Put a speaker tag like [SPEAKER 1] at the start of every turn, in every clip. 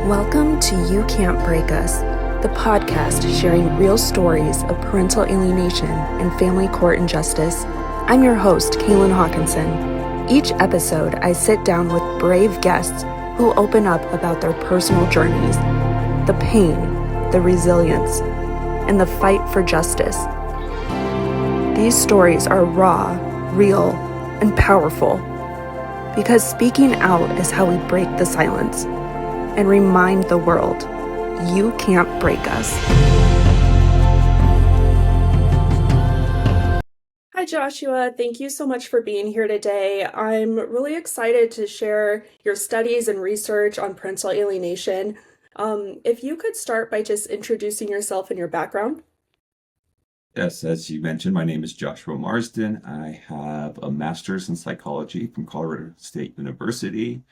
[SPEAKER 1] Welcome to You Can't Break Us, the podcast sharing real stories of parental alienation and family court injustice. I'm your host, Kaylin Hawkinson. Each episode, I sit down with brave guests who open up about their personal journeys, the pain, the resilience, and the fight for justice. These stories are raw, real, and powerful because speaking out is how we break the silence and remind the world, you can't break us. Hi, Joshua. Thank you so much for being here today. I'm really excited to share your studies and research on parental alienation. If you could start by just introducing yourself and your background.
[SPEAKER 2] Yes, as you mentioned, my name is Joshua Marsden. I have a master's in psychology from Colorado State University,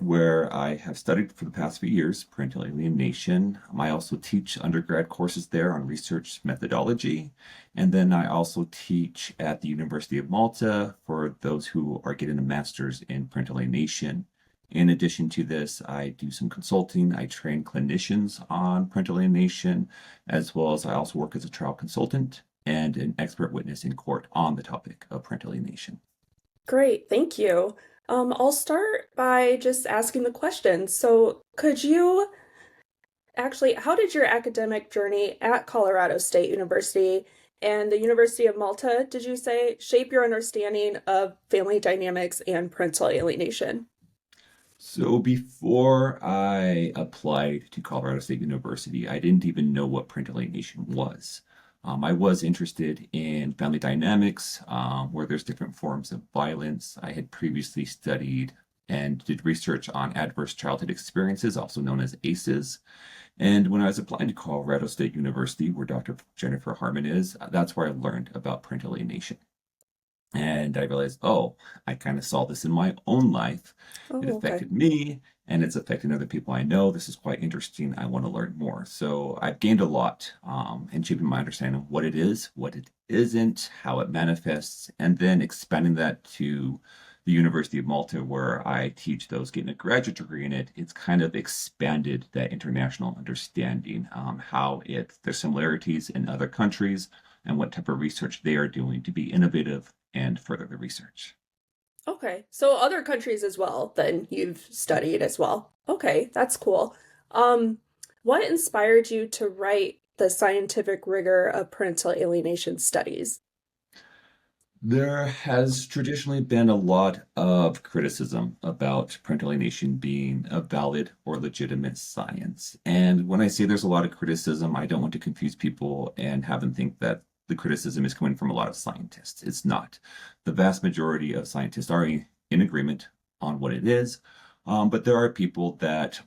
[SPEAKER 2] where I have studied for the past few years parental alienation. I also teach undergrad courses there on research methodology. And then I also teach at the University of Malta for those who are getting a master's in parental alienation. In addition to this, I do some consulting. I train clinicians on parental alienation, as well as I also work as a trial consultant and an expert witness in court on the topic of parental alienation.
[SPEAKER 1] Great, thank you. I'll start by just asking the question. So could you how did your academic journey at Colorado State University and the University of Malta, did you say, shape your understanding of family dynamics and parental alienation?
[SPEAKER 2] So before I applied to Colorado State University, I didn't even know what parental alienation was. I was interested in family dynamics, where there's different forms of violence. I had previously studied and did research on adverse childhood experiences, also known as ACEs. And when I was applying to Colorado State University, where Dr. Jennifer Harmon is, that's where I learned about parental alienation. And I realized, oh, I kind of saw this in my own life. It
[SPEAKER 1] Oh, okay.
[SPEAKER 2] affected me and it's affecting other people I know. This is quite interesting. I want to learn more. So I've gained a lot in shaping my understanding of what it is, what it isn't, how it manifests, and then expanding that to the University of Malta, where I teach those getting a graduate degree in it. It's kind of expanded that international understanding, there's similarities in other countries and what type of research they are doing to be innovative and further the research.
[SPEAKER 1] Okay. So other countries as well, then you've studied as well. Okay, that's cool. Um, what inspired you to write the scientific rigor of parental alienation studies?
[SPEAKER 2] There has traditionally been a lot of criticism about parental alienation being a valid or legitimate science. And when I say there's a lot of criticism, I don't want to confuse people and have them think that the criticism is coming from a lot of scientists. It's not. The vast majority of scientists are in agreement on what it is, but there are people that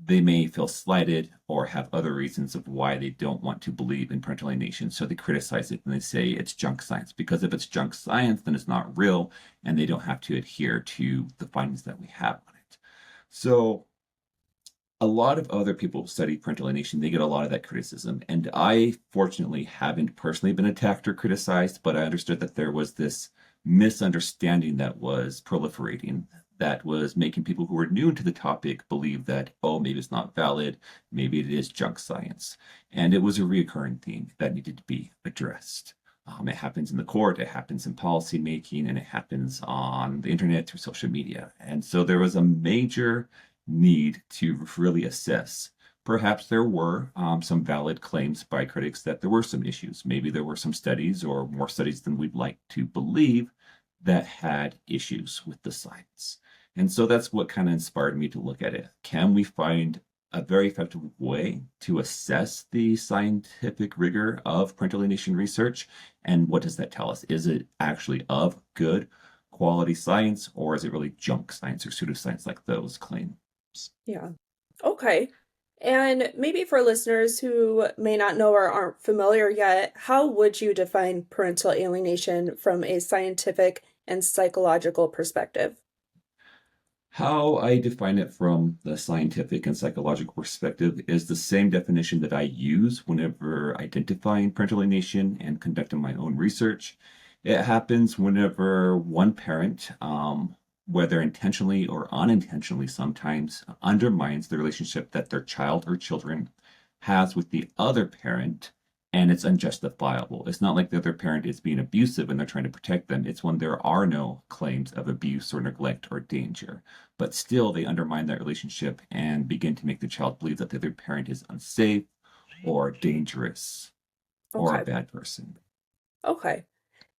[SPEAKER 2] they may feel slighted or have other reasons of why they don't want to believe in parental alienation. So they criticize it and they say it's junk science, because if it's junk science, then it's not real and they don't have to adhere to the findings that we have on it. So a lot of other people who study parental alienation, they get a lot of that criticism. And I fortunately haven't personally been attacked or criticized, but I understood that there was this misunderstanding that was proliferating, that was making people who were new to the topic believe that, oh, maybe it's not valid, maybe it is junk science. And it was a reoccurring theme that needed to be addressed. It happens in the court, it happens in policy making, and it happens on the internet through social media. And so there was a major need to really assess. Perhaps there were some valid claims by critics that there were some issues. Maybe there were some studies, or more studies than we'd like to believe, that had issues with the science. And so that's what kind of inspired me to look at it. Can we find a very effective way to assess the scientific rigor of parental alienation research? And what does that tell us? Is it actually of good quality science, or is it really junk science or pseudoscience like those claim?
[SPEAKER 1] Yeah. Okay. And maybe for listeners who may not know or aren't familiar yet, how would you define parental alienation from a scientific and psychological perspective?
[SPEAKER 2] How I define it from the scientific and psychological perspective is the same definition that I use whenever identifying parental alienation and conducting my own research. It happens whenever one parent whether intentionally or unintentionally sometimes, undermines the relationship that their child or children has with the other parent, and it's unjustifiable. It's not like the other parent is being abusive and they're trying to protect them. It's when there are no claims of abuse or neglect or danger. But still, they undermine that relationship and begin to make the child believe that the other parent is unsafe or dangerous or a
[SPEAKER 1] Okay.
[SPEAKER 2] bad person.
[SPEAKER 1] Okay.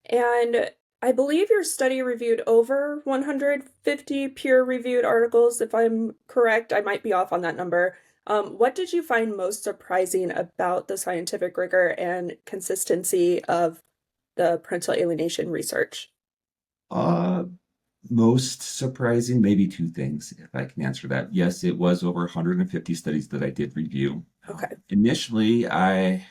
[SPEAKER 1] And I believe your study reviewed over 150 peer-reviewed articles, if I'm correct. I might be off on that number. What did you find most surprising about the scientific rigor and consistency of the parental alienation research?
[SPEAKER 2] Uh, Most surprising, maybe two things, if I can answer that. Yes, it was over 150 studies that I did review.
[SPEAKER 1] Okay.
[SPEAKER 2] Initially, I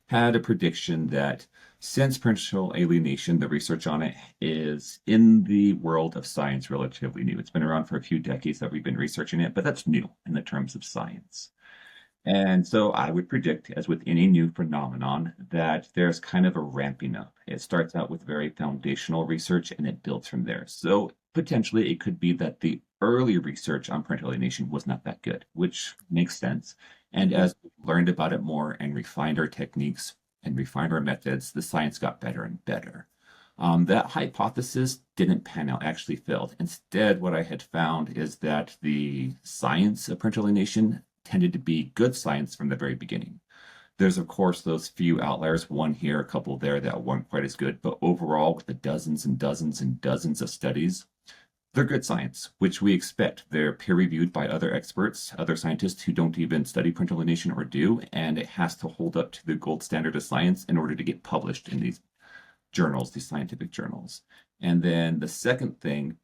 [SPEAKER 2] had a prediction that since parental alienation, the research on it is in the world of science relatively new. It's been around for a few decades that we've been researching it, but that's new in the terms of science. And so I would predict, as with any new phenomenon, that there's kind of a ramping up. It starts out with very foundational research and it builds from there. So potentially it could be that the early research on parental alienation was not that good, which makes sense. And
[SPEAKER 1] Hmm.
[SPEAKER 2] as we learned about it more and refined our techniques and refined our methods, the science got better and better. That hypothesis didn't pan out, actually failed. Instead, what I had found is that the science of parental alienation tended to be good science from the very beginning. There's, of course, those few outliers, one here, a couple there, that weren't quite as good. But overall, with the dozens and dozens and dozens of studies, they're good science, which we expect. They're peer reviewed by other experts, other scientists who don't even study parental alienation or do, and it has to hold up to the gold standard of science in order to get published in these journals, these scientific journals. And then the second thing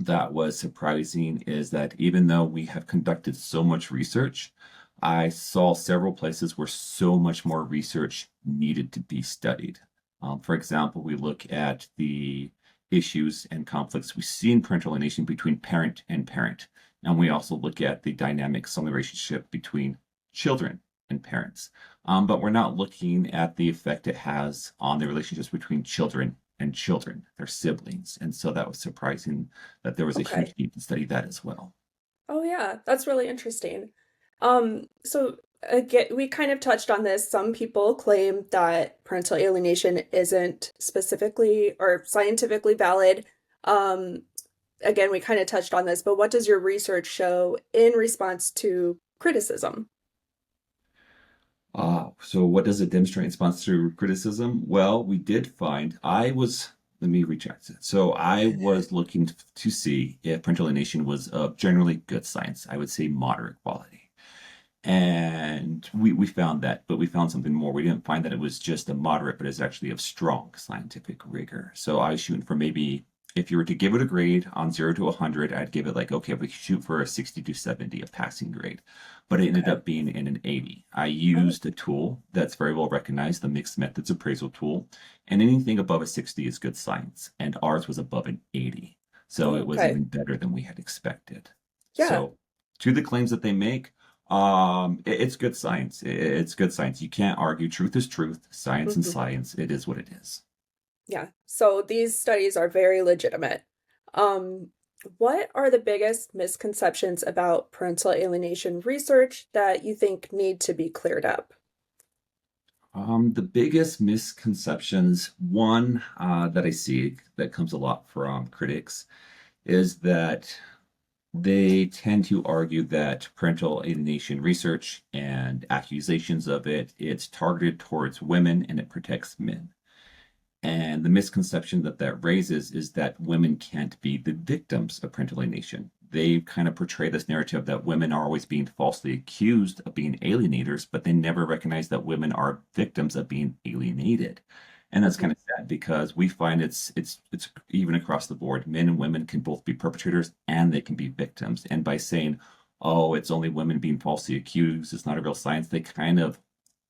[SPEAKER 2] that was surprising is that even though we have conducted so much research, I saw several places where so much more research needed to be studied. For example, we look at the issues and conflicts we see in parental alienation between parent and parent. And we also look at the dynamics on the relationship between children and parents. But we're not looking at the effect it has on the relationships between children and children, their siblings. And so that was surprising that there was a huge
[SPEAKER 1] Okay.
[SPEAKER 2] need to study that as well.
[SPEAKER 1] Oh yeah, that's really interesting. So again, we kind of touched on this. Some people claim that parental alienation isn't specifically or scientifically valid. Um, Again, we kind of touched on this, but what does your research show in response to criticism?
[SPEAKER 2] So what does it demonstrate in response to criticism? Well, we did find let me recheck it. So I was looking to see if parental alienation was of generally good science. I would say moderate quality. And we found that, but we found something more. We didn't find that it was just a moderate, but it's actually of strong scientific rigor. So I was shooting for maybe, if you were to give it a grade on 0 to 100, I'd give it like, okay, we shoot for a 60 to 70, a passing grade. But it ended
[SPEAKER 1] Okay.
[SPEAKER 2] up being in an 80. I
[SPEAKER 1] Oh,
[SPEAKER 2] used a tool that's very well recognized, the mixed methods appraisal tool, and anything above a 60 is good science. And ours was above an 80. So
[SPEAKER 1] oh,
[SPEAKER 2] it was
[SPEAKER 1] okay.
[SPEAKER 2] even better than we had expected.
[SPEAKER 1] Yeah.
[SPEAKER 2] So to the claims that they make, it's good science. It's good science. You can't argue. Truth is truth. Science and
[SPEAKER 1] Hmm.
[SPEAKER 2] science. It is what it is.
[SPEAKER 1] Yeah. So these studies are very legitimate. Um, what are the biggest misconceptions about parental alienation research that you think need to be cleared up?
[SPEAKER 2] The biggest misconceptions, one that I see that comes a lot from critics, is that they tend to argue that parental alienation research and accusations of it's targeted towards women and it protects men. And the misconception that that raises is that women can't be the victims of parental alienation. They kind of portray this narrative that women are always being falsely accused of being alienators, but they never recognize that women are victims of being alienated. And that's
[SPEAKER 1] Hmm.
[SPEAKER 2] kind of sad because we find it's even across the board. Men and women can both be perpetrators and they can be victims. And by saying, oh, it's only women being falsely accused, it's not a real science, they kind of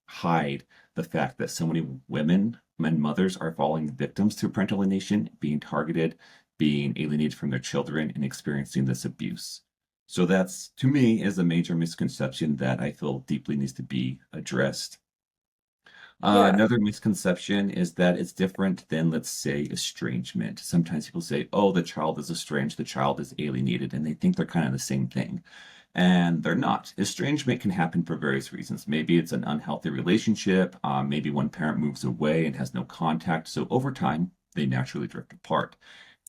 [SPEAKER 2] hide the fact that so many women and mothers are falling victims to parental alienation, being targeted, being alienated from their children, and experiencing this abuse. So that's, to me, is a major misconception that I feel deeply needs to be addressed.
[SPEAKER 1] Yeah.
[SPEAKER 2] Another misconception is that it's different than, let's say, estrangement. Sometimes people say, oh, the child is estranged, the child is alienated, and they think they're kind of the same thing. And they're not. Estrangement can happen for various reasons. Maybe it's an unhealthy relationship. Maybe one parent moves away and has no contact. So over time, they naturally drift apart.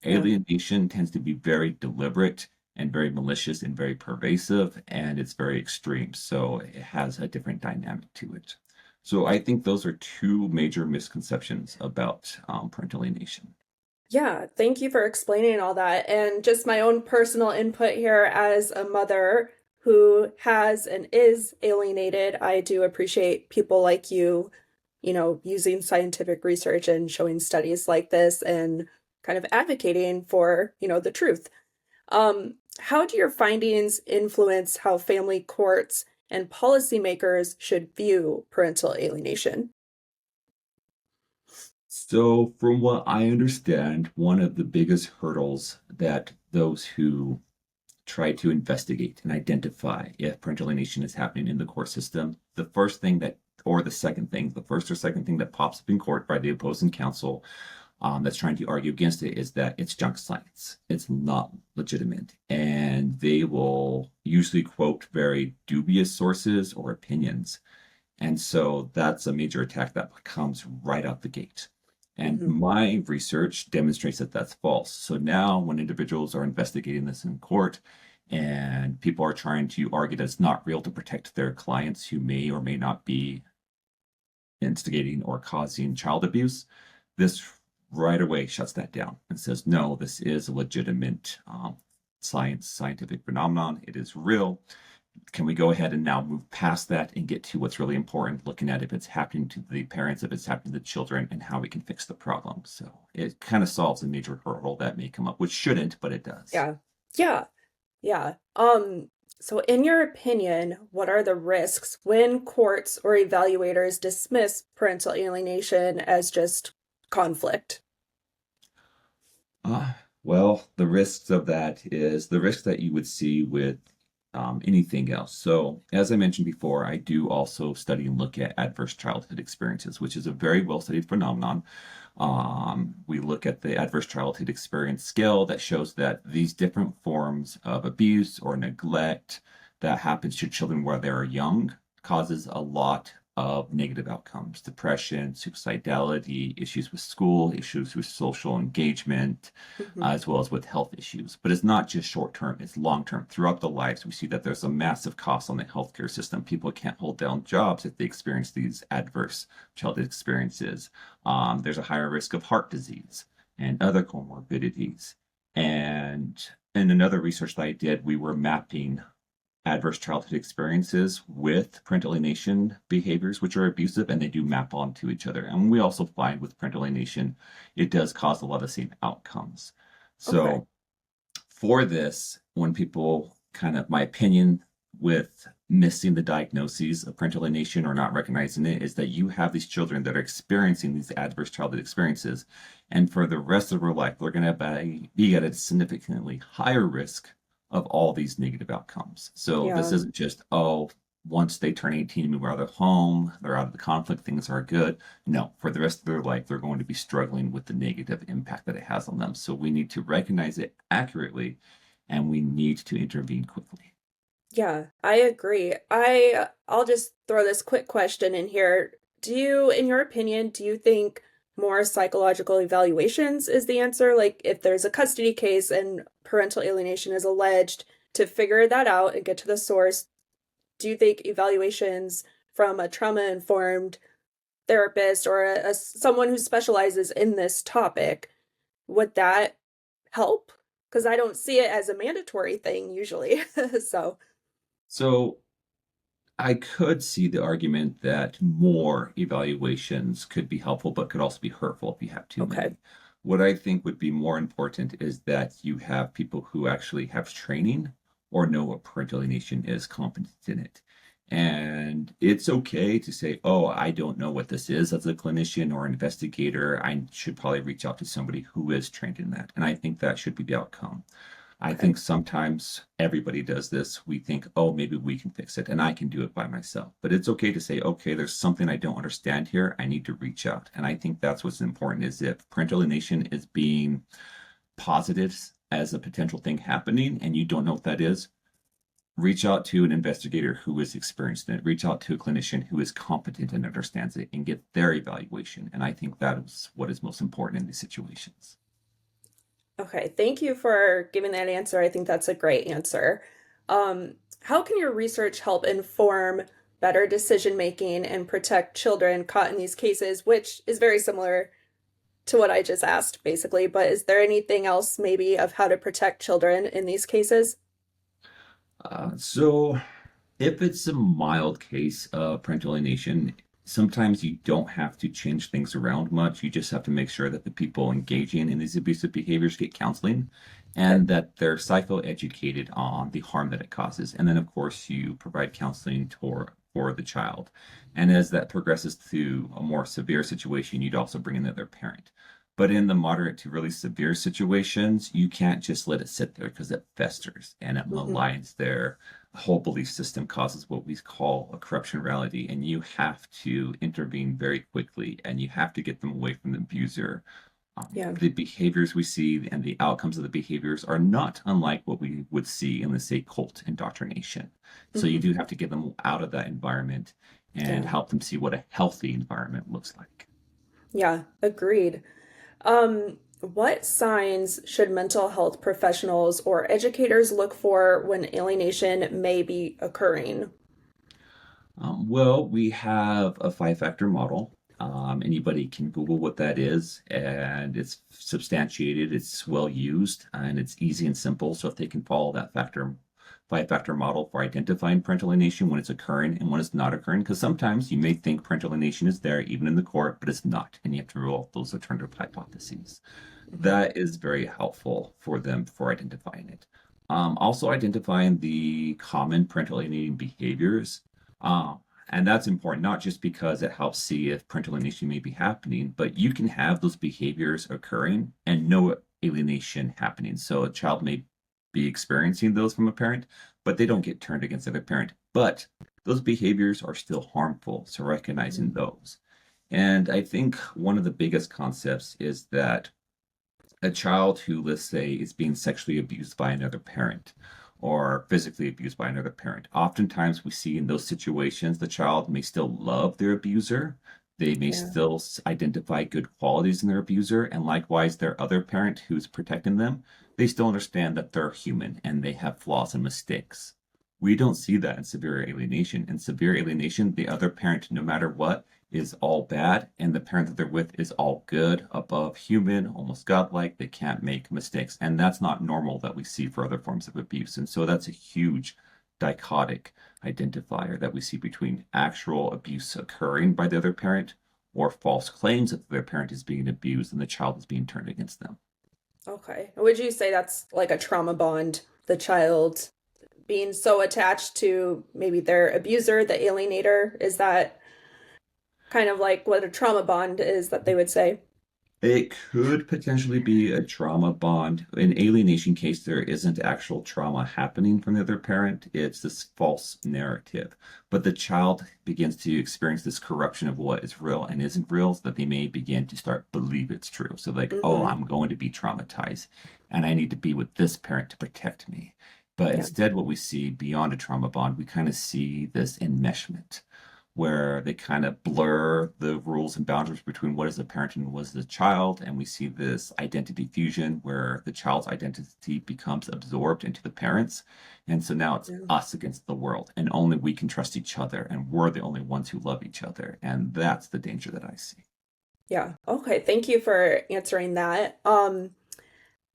[SPEAKER 1] Yeah.
[SPEAKER 2] Alienation tends to be very deliberate and very malicious and very pervasive, and it's very extreme. So it has a different dynamic to it. So I think those are two major misconceptions about parental alienation.
[SPEAKER 1] Yeah, thank you for explaining all that. And just my own personal input here as a mother who has and is alienated, I do appreciate people like you, using scientific research and showing studies like this and kind of advocating for, the truth. How do your findings influence how family courts and policymakers should view parental alienation?
[SPEAKER 2] So, from what I understand, one of the biggest hurdles that those who try to investigate and identify if parental alienation is happening in the court system, the first thing that, or the second thing, the first or second thing that pops up in court by the opposing counsel that's trying to argue against it is that it's junk science. It's not legitimate. And they will usually quote very dubious sources or opinions. And so that's a major attack that comes right out the gate. And
[SPEAKER 1] Hmm.
[SPEAKER 2] my research demonstrates that that's false. So now, when individuals are investigating this in court and people are trying to argue that it's not real to protect their clients who may or may not be instigating or causing child abuse, this right away shuts that down and says, no, this is a legitimate scientific phenomenon. It is real. Can we go ahead and now move past that and get to what's really important, looking at if it's happening to the parents, if it's happening to the children, and how we can fix the problem. So it kind of solves a major hurdle that may come up, which shouldn't, but it does.
[SPEAKER 1] Yeah. Yeah. Yeah. So in your opinion, what are the risks when courts or evaluators dismiss parental alienation as just conflict?
[SPEAKER 2] Well, the risks of that is the risk that you would see with anything else. So, as I mentioned before, I do also study and look at adverse childhood experiences, which is a very well studied phenomenon. We look at the adverse childhood experience scale that shows that these different forms of abuse or neglect that happens to children while they're young causes a lot of negative outcomes: depression, suicidality, issues with school, issues with social engagement,
[SPEAKER 1] Mhm.
[SPEAKER 2] as well as with health issues. But it's not just short term, it's long term. Throughout the lives, we see that there's a massive cost on the healthcare system. People can't hold down jobs if they experience these adverse childhood experiences. There's a higher risk of heart disease and other comorbidities. And in another research that I did, we were mapping adverse childhood experiences with parental alienation behaviors, which are abusive, and they do map onto each other. And we also find with parental alienation, it does cause a lot of the same outcomes.
[SPEAKER 1] Okay.
[SPEAKER 2] So for this, when people kind of, my opinion with missing the diagnoses of parental alienation or not recognizing it is that you have these children that are experiencing these adverse childhood experiences. And for the rest of their life, they're going to be at a significantly higher risk of all these negative outcomes. So this
[SPEAKER 1] Yeah.
[SPEAKER 2] isn't just, oh, once they turn 18, move out of their home, they're out of the conflict, things are good. No, for the rest of their life, they're going to be struggling with the negative impact that it has on them. So we need to recognize it accurately and we need to intervene quickly.
[SPEAKER 1] Yeah, I agree. I'll just throw this quick question in here. In your opinion, do you think more psychological evaluations is the answer? Like if there's a custody case and parental alienation is alleged, to figure that out and get to the source, do you think evaluations from a trauma-informed therapist or someone who specializes in this topic, would that help? Because I don't see it as a mandatory thing usually. So,
[SPEAKER 2] So I could see the argument that more evaluations could be helpful, but could also be hurtful if you have too
[SPEAKER 1] okay.
[SPEAKER 2] many. What I think would be more important is that you have people who actually have training or know what parental alienation is, competent in it. And it's okay to say, oh, I don't know what this is as a clinician or investigator. I should probably reach out to somebody who is trained in that. And I think that should be the outcome. I
[SPEAKER 1] Okay.
[SPEAKER 2] think sometimes everybody does this. We think, oh, maybe we can fix it and I can do it by myself. But it's okay to say, okay, there's something I don't understand here. I need to reach out. And I think that's what's important is if parental alienation is being posited as a potential thing happening and you don't know what that is, reach out to an investigator who is experienced in it, reach out to a clinician who is competent and understands it and get their evaluation. And I think that is what is most important in these situations.
[SPEAKER 1] Okay. Thank you for giving that answer. I think that's a great answer. How can your research help inform better decision making and protect children caught in these cases, which is very similar to what I just asked, basically. But is there anything else maybe of how to protect children in these cases?
[SPEAKER 2] So if it's a mild case of parental alienation, sometimes you don't have to change things around much. You just have to make sure that the people engaging in these abusive behaviors get counseling
[SPEAKER 1] Okay.
[SPEAKER 2] and that they're psychoeducated on the harm that it causes. And then, of course, you provide counseling for the child. And as that progresses to a more severe situation, you'd also bring in the other parent. But in the moderate to really severe situations, you can't just let it sit there because it festers and it
[SPEAKER 1] Hmm.
[SPEAKER 2] maligns their whole belief system, causes what we call a corruption reality. And you have to intervene very quickly and you have to get them away from the abuser.
[SPEAKER 1] Yeah.
[SPEAKER 2] The behaviors we see and the outcomes of the behaviors are not unlike what we would see in, let's say, cult indoctrination. So you
[SPEAKER 1] Hmm.
[SPEAKER 2] do have to get them out of that environment and
[SPEAKER 1] Yeah.
[SPEAKER 2] help them see what a healthy environment looks like.
[SPEAKER 1] Yeah. Agreed. What signs should mental health professionals or educators look for when alienation may be occurring?
[SPEAKER 2] Well, we have a five-factor model. Anybody can Google what that is, and it's substantiated, it's well used, and it's easy and simple. So if they can follow that five-factor model for identifying parental alienation when it's occurring and when it's not occurring, because sometimes you may think parental alienation is there even in the court, but it's not, and you have to rule out those alternative hypotheses.
[SPEAKER 1] Hmm.
[SPEAKER 2] That is very helpful for them for identifying it. Also identifying the common parental alienating behaviors. Uh, and that's important, not just because it helps see if parental alienation may be happening, but you can have those behaviors occurring and no alienation happening. So a child may be experiencing those from a parent, but they don't get turned against the other parent. But those behaviors are still harmful. So recognizing those. And I think one of the biggest concepts is that a child who, let's say, is being sexually abused by another parent or physically abused by another parent, oftentimes we see in those situations the child may still love their abuser. They may
[SPEAKER 1] Yeah.
[SPEAKER 2] still identify good qualities in their abuser, and likewise, their other parent who's protecting them, they still understand that they're human and they have flaws and mistakes. We don't see that in severe alienation. In severe alienation, the other parent, no matter what, is all bad, and the parent that they're with is all good, above human, almost godlike. They can't make mistakes. And that's not normal that we see for other forms of abuse. And so that's a huge dichotic identifier that we see between actual abuse occurring by the other parent or false claims that their parent is being abused and the child is being turned against them.
[SPEAKER 1] Okay. Would you say that's like a trauma bond, the child being so attached to maybe their abuser, the alienator? Is that kind of like what a trauma bond is that they would say?
[SPEAKER 2] It could potentially be a trauma bond. In alienation case, there isn't actual trauma happening from the other parent. It's this false narrative. But the child begins to experience this corruption of what is real and isn't real, so that they may begin to start believe it's true. So like, oh,
[SPEAKER 1] Hmm.
[SPEAKER 2] I'm going to be traumatized and I need to be with this parent to protect me. But
[SPEAKER 1] Yeah.
[SPEAKER 2] instead, what we see beyond a trauma bond, we kind of see this enmeshment where they kind of blur the rules and boundaries between what is a parent and what is a child. And we see this identity fusion where the child's identity becomes absorbed into the parents. And so now it's
[SPEAKER 1] Yeah.
[SPEAKER 2] us against the world, and only we can trust each other, and we're the only ones who love each other. And that's the danger that I see.
[SPEAKER 1] Yeah. Okay. Thank you for answering that.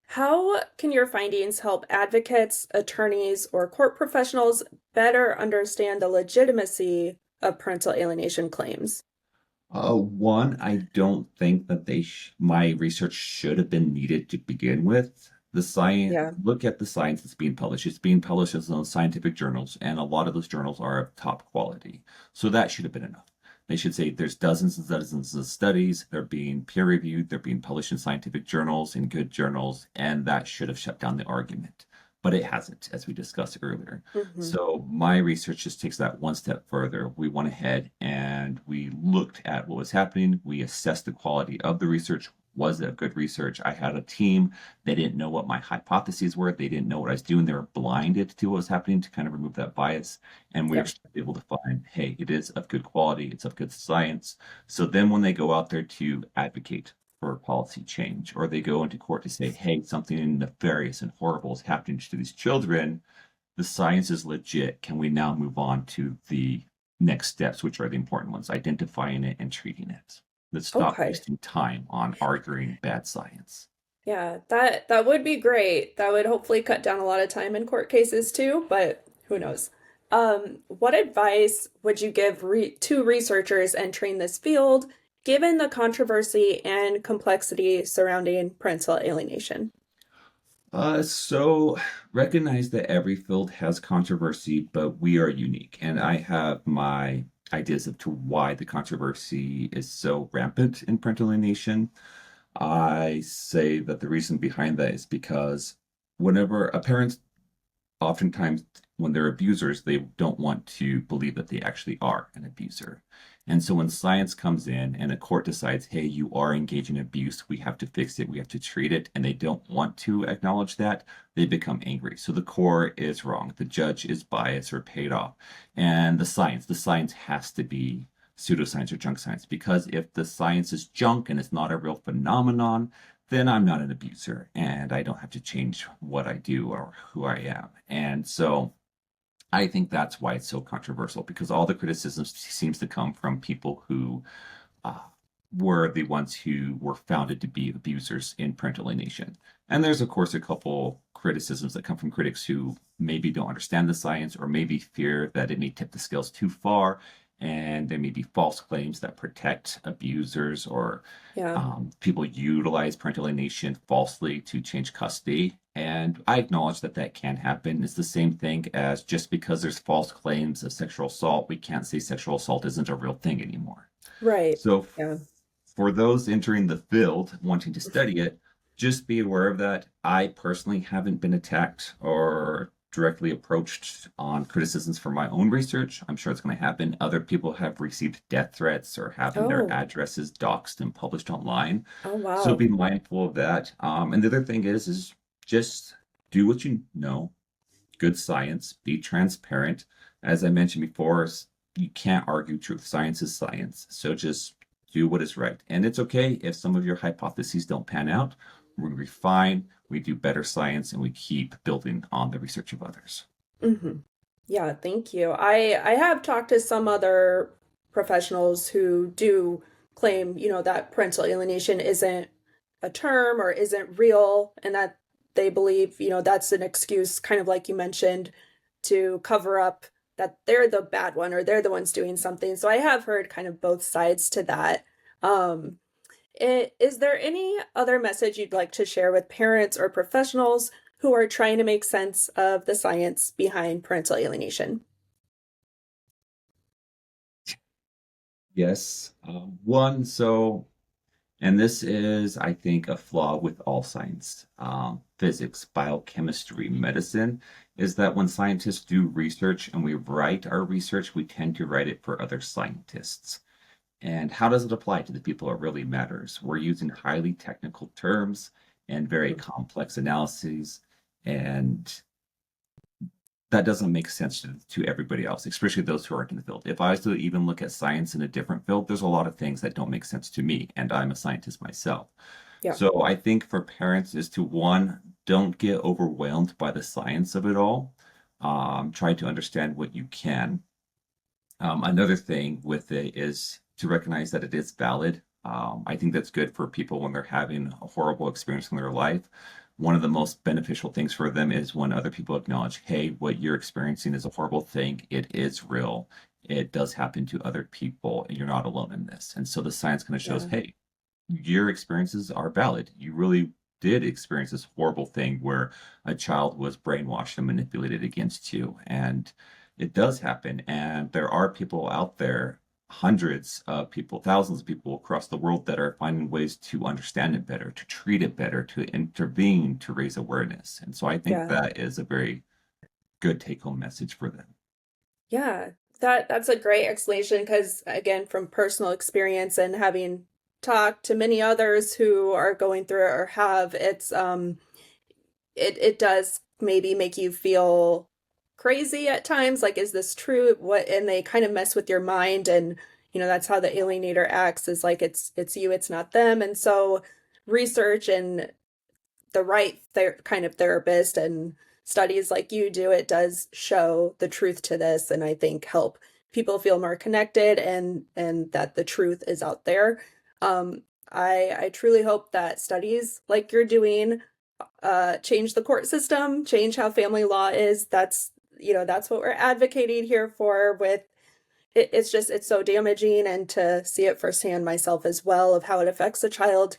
[SPEAKER 1] How can your findings help advocates, attorneys, or court professionals better understand the legitimacy of parental alienation claims?
[SPEAKER 2] One, I don't think that my research should have been needed to begin with. The science,
[SPEAKER 1] Yeah.
[SPEAKER 2] look at the science that's being published. It's being published in those scientific journals, and a lot of those journals are of top quality. So that should have been enough. They should say there's dozens and dozens of studies. They're being peer reviewed. They're being published in scientific journals, in good journals, and that should have shut down the argument. but it hasn't, as we discussed earlier.
[SPEAKER 1] Hmm.
[SPEAKER 2] So my research just takes that one step further. We went ahead and we looked at what was happening. We assessed the quality of the research. Was it good research? I had a team. They didn't know what my hypotheses were. They didn't know what I was doing. They were blinded to what was happening to kind of remove that bias. And we were
[SPEAKER 1] Yeah.
[SPEAKER 2] just able to find, hey, it is of good quality. It's of good science. So then when they go out there to advocate for policy change, or they go into court to say, hey, something nefarious and horrible is happening to these children, the science is legit. Can we now move on to the next steps, which are the important ones, identifying it and treating it? Let's stop
[SPEAKER 1] Okay.
[SPEAKER 2] wasting time on arguing bad science.
[SPEAKER 1] Yeah, that would be great. That would hopefully cut down a lot of time in court cases too, but who knows? What advice would you give to researchers entering this field, given the controversy and complexity surrounding parental alienation?
[SPEAKER 2] So recognize that every field has controversy, but we are unique. And I have my ideas as to why the controversy is so rampant in parental alienation. I say that the reason behind that is because whenever a parent, oftentimes when they're abusers, they don't want to believe that they actually are an abuser. And so when science comes in and a court decides, hey, you are engaging in abuse, we have to fix it, we have to treat it, and they don't want to acknowledge that, they become angry. So the court is wrong, the judge is biased or paid off. And the science has to be pseudoscience or junk science, because if the science is junk and it's not a real phenomenon, then I'm not an abuser and I don't have to change what I do or who I am. And so I think that's why it's so controversial, because all the criticism seems to come from people who uh, were the ones who were founded to be abusers in parental alienation. And there's, of course, a couple criticisms that come from critics who maybe don't understand the science or maybe fear that it may tip the scales too far. And there may be false claims that protect abusers, or
[SPEAKER 1] Yeah.
[SPEAKER 2] people utilize parental alienation falsely to change custody. And I acknowledge that that can happen. It's the same thing as just because there's false claims of sexual assault, we can't say sexual assault isn't a real thing anymore.
[SPEAKER 1] Right.
[SPEAKER 2] So
[SPEAKER 1] Yeah.
[SPEAKER 2] for those entering the field wanting to study it, just be aware of that. I personally haven't been attacked or directly approached on criticisms for my own research. I'm sure it's going to happen. Other people have received death threats or having their
[SPEAKER 1] Oh.
[SPEAKER 2] addresses doxed and published online.
[SPEAKER 1] Oh,
[SPEAKER 2] So
[SPEAKER 1] wow.
[SPEAKER 2] be mindful of that. And the other thing is just do what you know. Good science. Be transparent. As I mentioned before, you can't argue truth. Science is science. So just do what is right. And it's okay if some of your hypotheses don't pan out. We refine, we do better science, and we keep building on the research of others.
[SPEAKER 1] Hmm. Yeah, thank you. I have talked to some other professionals who do claim, that parental alienation isn't a term or isn't real, and that they believe, that's an excuse, kind of like you mentioned, to cover up that they're the bad one or they're the ones doing something. So I have heard kind of both sides to that. Um, is there any other message you'd like to share with parents or professionals who are trying to make sense of the science behind parental alienation?
[SPEAKER 2] Yes. And this is, I think, a flaw with all science, physics, biochemistry, medicine, is that when scientists do research and we write our research, we tend to write it for other scientists. And how does it apply to the people it really matters? We're using highly technical terms and very complex analyses, and that doesn't make sense to everybody else, especially those who aren't in the field. If I was to even look at science in a different field, there's a lot of things that don't make sense to me, and I'm a scientist myself.
[SPEAKER 1] Yeah.
[SPEAKER 2] So I think for parents is to one, don't get overwhelmed by the science of it all. Try to understand what you can. Another thing with it is to recognize that it is valid. I think that's good for people when they're having a horrible experience in their life. One of the most beneficial things for them is when other people acknowledge, hey, what you're experiencing is a horrible thing. It is real. It does happen to other people, and you're not alone in this. And so the science kind of shows,
[SPEAKER 1] Yeah.
[SPEAKER 2] hey, your experiences are valid. You really did experience this horrible thing where a child was brainwashed and manipulated against you. And it does happen. And there are people out there. hundreds of people, thousands of people across the world that are finding ways to understand it better, to treat it better, to intervene, to raise awareness. And so I think
[SPEAKER 1] Yeah.
[SPEAKER 2] that is a very good take-home message for them.
[SPEAKER 1] Yeah. That's a great explanation because again, from personal experience and having talked to many others who are going through it or have, it does maybe make you feel crazy at times. Like, is this true? What, and they kind of mess with your mind. And, that's how the alienator acts, is like, it's you, it's not them. And so research and the right kind of therapist and studies like you do, it does show the truth to this. And I think help people feel more connected and that the truth is out there. Um, I truly hope that studies like you're doing change the court system, change how family law is. That's what we're advocating here for with it. It's so damaging, and to see it firsthand myself as well of how it affects a child.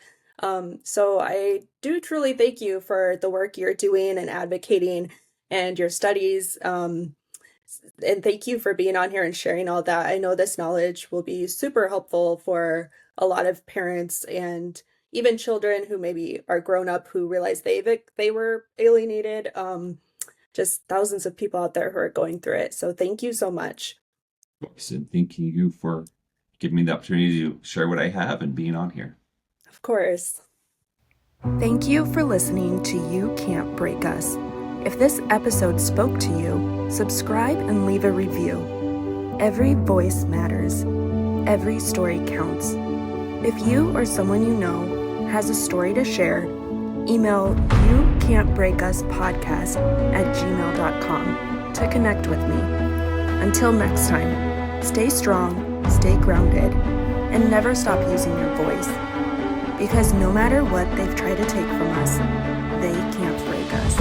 [SPEAKER 1] So I do truly thank you for the work you're doing and advocating and your studies. And thank you for being on here and sharing all that. I know this knowledge will be super helpful for a lot of parents and even children who maybe are grown up who realize they were alienated. Just thousands of people out there who are going through it. So thank you so much.
[SPEAKER 2] And thank you for giving me the opportunity to share what I have and being on here.
[SPEAKER 1] Of course. Thank you for listening to You Can't Break Us. If this episode spoke to you, subscribe and leave a review. Every voice matters. Every story counts. If you or someone you know has a story to share, email youcantbreakuspodcast@gmail.com to connect with me. Until next time, stay strong, stay grounded, and never stop using your voice. Because no matter what they've tried to take from us, they can't break us.